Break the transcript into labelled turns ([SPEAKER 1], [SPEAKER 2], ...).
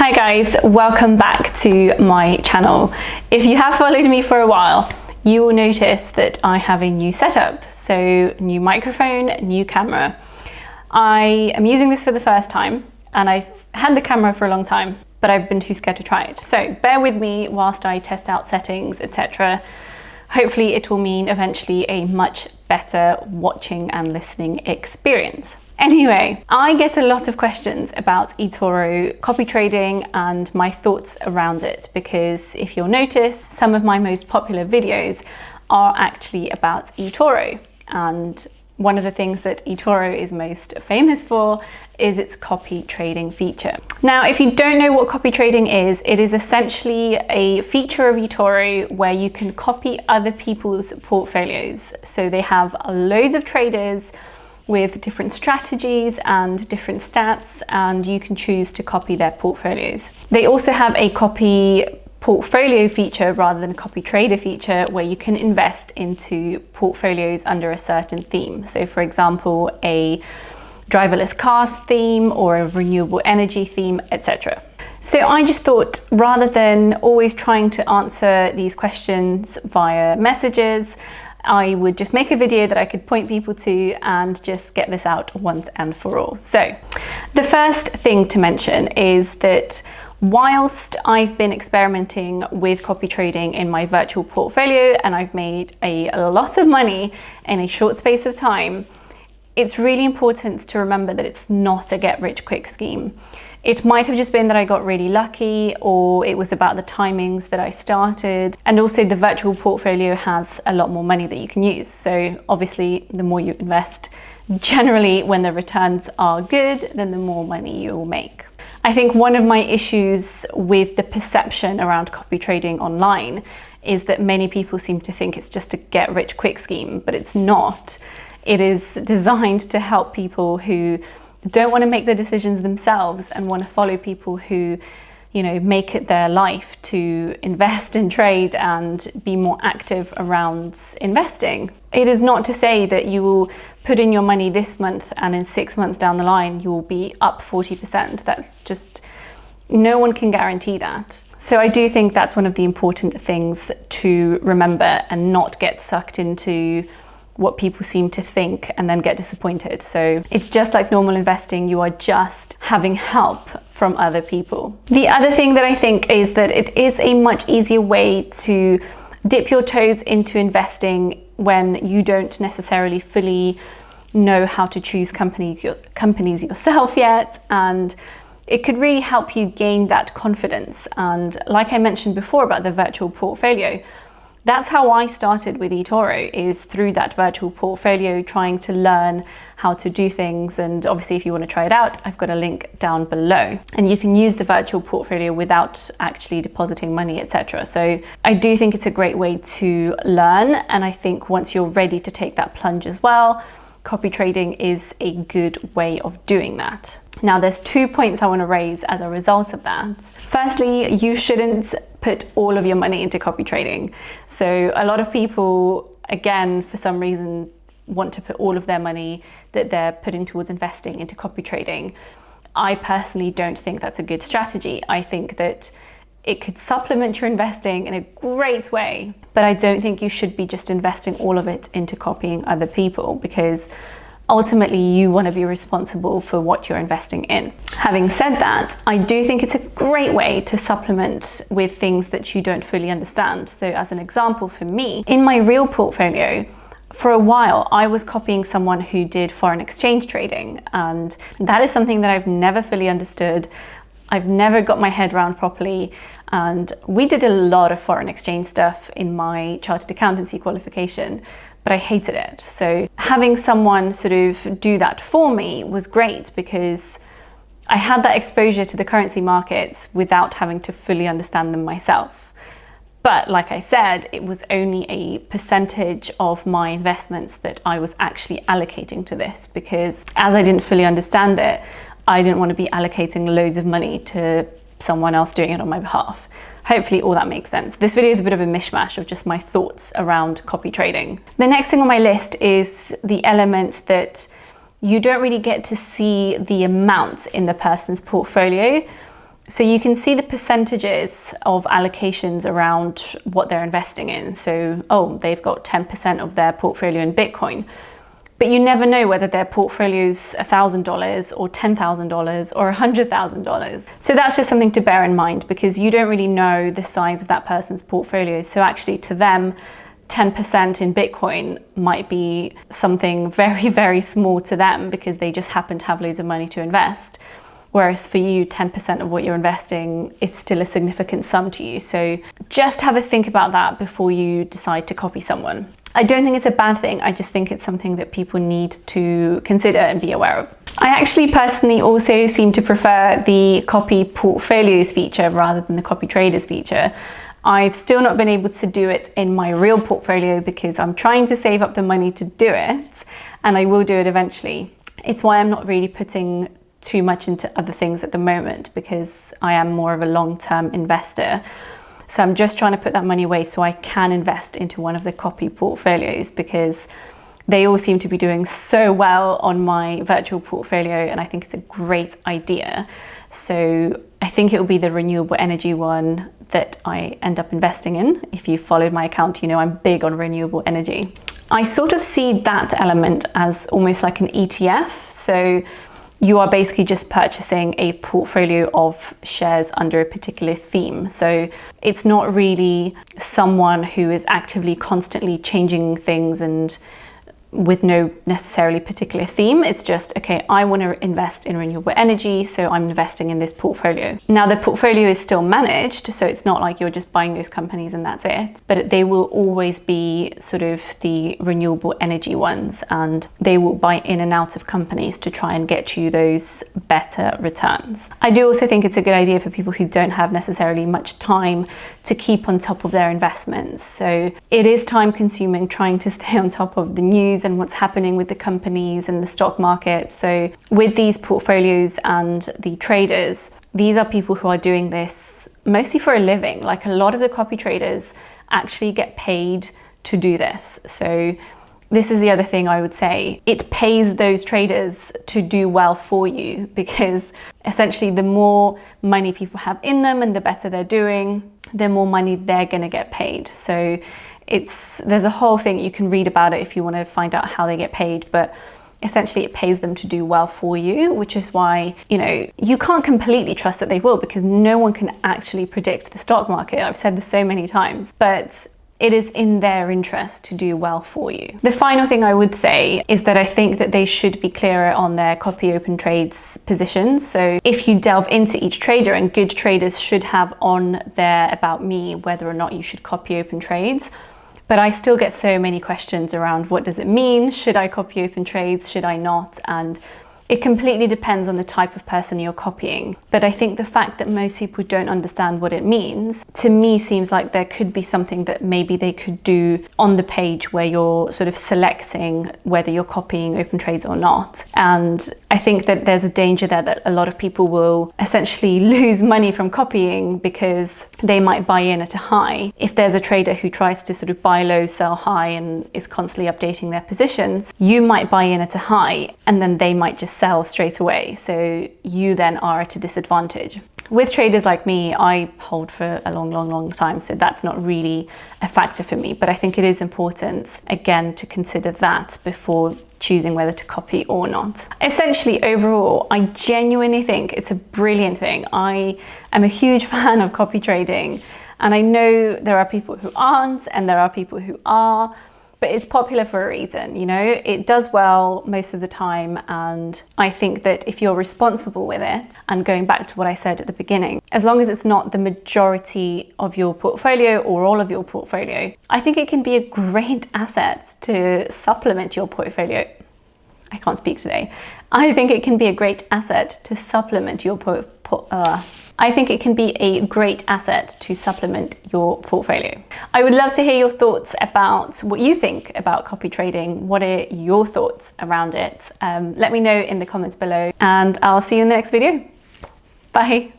[SPEAKER 1] Hi guys, welcome back to my channel. If you have followed me for a while, you will notice that I have a new setup. So new microphone, new camera. I am using this for the first time and I've had the camera for a long time, but I've been too scared to try it. So bear with me whilst I test out settings, etc. Hopefully it will mean eventually a much better watching and listening experience. Anyway, I get a lot of questions about eToro copy trading and my thoughts around it, because if you'll notice, some of my most popular videos are actually about eToro. And one of the things that eToro is most famous for is its copy trading feature. Now, if you don't know what copy trading is, it is essentially a feature of eToro where you can copy other people's portfolios. So they have loads of traders with different strategies and different stats, and you can choose to copy their portfolios. They also have a copy portfolio feature rather than a copy trader feature where you can invest into portfolios under a certain theme. So for example, a driverless cars theme or a renewable energy theme, etc. So I just thought, rather than always trying to answer these questions via messages, I would just make a video that I could point people to and just get this out once and for all. So the first thing to mention is that whilst I've been experimenting with copy trading in my virtual portfolio and I've made a lot of money in a short space of time, it's really important to remember that it's not a get-rich-quick scheme. It might have just been that I got really lucky, or it was about the timings that I started. And also the virtual portfolio has a lot more money that you can use. So obviously the more you invest, generally when the returns are good, then the more money you will make. I think one of my issues with the perception around copy trading online is that many people seem to think it's just a get-rich-quick scheme, but it's not. It is designed to help people who don't want to make the decisions themselves and want to follow people who, you know, make it their life to invest and trade and be more active around investing. It is not to say that you will put in your money this month and in 6 months down the line you will be up 40%. That's just, no one can guarantee that. So I do think that's one of the important things to remember and not get sucked into what people seem to think and then get disappointed. So it's just like normal investing, you are just having help from other people. The other thing that I think is that it is a much easier way to dip your toes into investing when you don't necessarily fully know how to choose companies yourself yet, and it could really help you gain that confidence. And like I mentioned before about the virtual portfolio, that's how I started with eToro, is through that virtual portfolio, trying to learn how to do things. And obviously if you want to try it out, I've got a link down below, and you can use the virtual portfolio without actually depositing money, etc. So I do think it's a great way to learn, and I think once you're ready to take that plunge as well, copy trading is a good way of doing that. Now, there's 2 points I want to raise as a result of that. Firstly, you shouldn't put all of your money into copy trading. So a lot of people, again, for some reason, want to put all of their money that they're putting towards investing into copy trading. I personally don't think that's a good strategy. I think that it could supplement your investing in a great way, but I don't think you should be just investing all of it into copying other people, because ultimately you want to be responsible for what you're investing in. Having said that, I do think it's a great way to supplement with things that you don't fully understand. So as an example for me, in my real portfolio, for a while, I was copying someone who did foreign exchange trading, and that is something that I've never fully understood. I've never got my head around properly, and we did a lot of foreign exchange stuff in my chartered accountancy qualification, but I hated it. So having someone sort of do that for me was great, because I had that exposure to the currency markets without having to fully understand them myself. But like I said, it was only a percentage of my investments that I was actually allocating to this, because as I didn't fully understand it, I didn't want to be allocating loads of money to someone else doing it on my behalf. Hopefully all that makes sense. This video is a bit of a mishmash of just my thoughts around copy trading. The next thing on my list is the element that you don't really get to see the amounts in the person's portfolio So you can see the percentages of allocations around what they're investing in. So, oh, they've got 10% of their portfolio in Bitcoin. But you never know whether their portfolio's $1,000 or $10,000 or $100,000. So that's just something to bear in mind, because you don't really know the size of that person's portfolio. So actually to them, 10% in Bitcoin might be something very, very small to them because they just happen to have loads of money to invest. Whereas for you, 10% of what you're investing is still a significant sum to you. So just have a think about that before you decide to copy someone. I don't think it's a bad thing. I just think it's something that people need to consider and be aware of. I actually personally also seem to prefer the copy portfolios feature rather than the copy traders feature. I've still not been able to do it in my real portfolio because I'm trying to save up the money to do it, and I will do it eventually. It's why I'm not really putting too much into other things at the moment, because I am more of a long-term investor. So I'm just trying to put that money away so I can invest into one of the copy portfolios, because they all seem to be doing so well on my virtual portfolio, and I think it's a great idea. So I think it will be the renewable energy one that I end up investing in. If you followed my account, you know I'm big on renewable energy. I sort of see that element as almost like an ETF. So you are basically just purchasing a portfolio of shares under a particular theme. So it's not really someone who is actively constantly changing things and with no necessarily particular theme. It's just, okay, I want to invest in renewable energy, so I'm investing in this portfolio. Now the portfolio is still managed, so it's not like you're just buying those companies and that's it, but they will always be sort of the renewable energy ones, and they will buy in and out of companies to try and get you those better returns. I do also think it's a good idea for people who don't have necessarily much time to keep on top of their investments. So it is time consuming trying to stay on top of the news and what's happening with the companies and the stock market. So with these portfolios and the traders, these are people who are doing this mostly for a living. Like a lot of the copy traders actually get paid to do this. So this is the other thing I would say. It pays those traders to do well for you, because essentially the more money people have in them and the better they're doing, the more money they're going to get paid. So there's a whole thing, you can read about it if you want to find out how they get paid, but essentially it pays them to do well for you, which is why, you know, you can't completely trust that they will, because no one can actually predict the stock market. I've said this so many times, but it is in their interest to do well for you. The final thing I would say is that I think that they should be clearer on their copy open trades positions. So if you delve into each trader, and good traders should have on their about me whether or not you should copy open trades. But I still get so many questions around what does it mean? Should I copy open trades? Should I not? And it completely depends on the type of person you're copying. But I think the fact that most people don't understand what it means, to me seems like there could be something that maybe they could do on the page where you're sort of selecting whether you're copying open trades or not. And I think that there's a danger there that a lot of people will essentially lose money from copying because they might buy in at a high. If there's a trader who tries to sort of buy low, sell high and is constantly updating their positions, you might buy in at a high and then they might just sell straight away. So you then are at a disadvantage. With traders like me, I hold for a long time, so that's not really a factor for me. But I think it is important, again, to consider that before choosing whether to copy or not. Essentially, overall, I genuinely think it's a brilliant thing. I am a huge fan of copy trading, and I know there are people who aren't, and there are people who are. But it's popular for a reason, you know, it does well most of the time. And I think that if you're responsible with it, and going back to what I said at the beginning, as long as it's not the majority of your portfolio or all of your portfolio, I think it can be a great asset to supplement your portfolio. I can't speak today. I think it can be a great asset to supplement your I think it can be a great asset to supplement your portfolio. I would love to hear your thoughts about what you think about copy trading. What are your thoughts around it? Let me know in the comments below, and I'll see you in the next video. Bye.